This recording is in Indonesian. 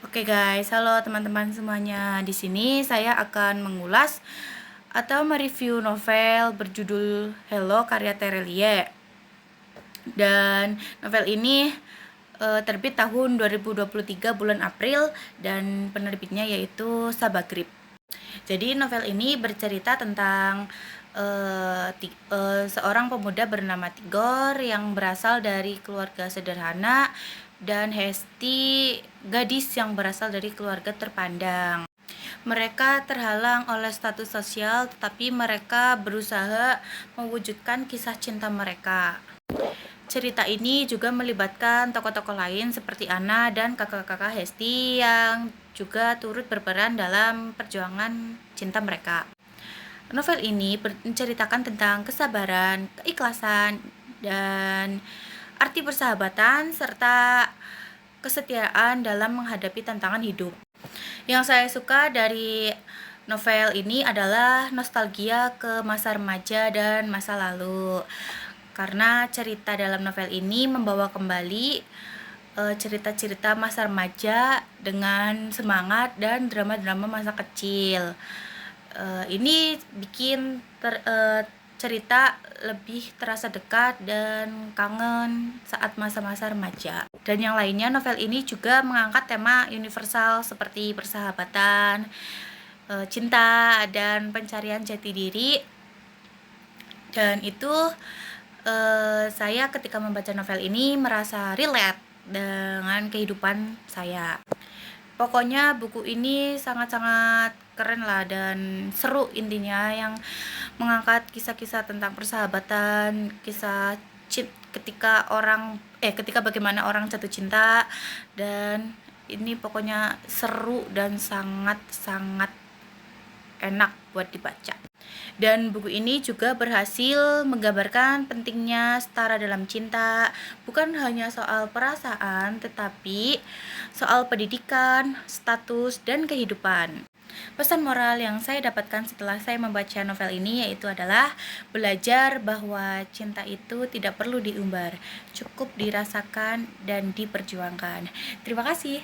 Oke guys, halo teman-teman semuanya. Di sini saya akan mengulas atau mereview novel berjudul Hello karya Terelie. Dan novel ini terbit tahun 2023 bulan April dan penerbitnya yaitu Sabagrip. Jadi novel ini bercerita tentang seorang pemuda bernama Tigor yang berasal dari keluarga sederhana dan Hesti gadis yang berasal dari keluarga terpandang. Mereka terhalang oleh status sosial, tetapi mereka berusaha mewujudkan kisah cinta mereka. Cerita ini juga melibatkan tokoh-tokoh lain seperti Anna dan kakak-kakak Hesti yang juga turut berperan dalam perjuangan cinta mereka. Novel ini menceritakan tentang kesabaran, keikhlasan, dan arti persahabatan serta kesetiaan dalam menghadapi tantangan hidup. Yang saya suka dari novel ini adalah nostalgia ke masa remaja dan masa lalu. Karena cerita dalam novel ini membawa kembali cerita-cerita masa remaja dengan semangat dan drama-drama masa kecil. Ini bikin cerita lebih terasa dekat dan kangen saat masa-masa remaja. Dan yang lainnya, novel ini juga mengangkat tema universal seperti persahabatan, cinta, dan pencarian jati diri. Dan itu saya ketika membaca novel ini merasa relate dengan kehidupan saya. Pokoknya buku ini sangat-sangat keren lah dan seru intinya, yang mengangkat kisah-kisah tentang persahabatan, kisah ketika bagaimana orang jatuh cinta, dan ini pokoknya seru dan sangat-sangat enak buat dibaca. Dan buku ini juga berhasil menggambarkan pentingnya setara dalam cinta, bukan hanya soal perasaan, tetapi soal pendidikan, status, dan kehidupan. Pesan moral yang saya dapatkan setelah saya membaca novel ini yaitu adalah belajar bahwa cinta itu tidak perlu diumbar, cukup dirasakan dan diperjuangkan. Terima kasih.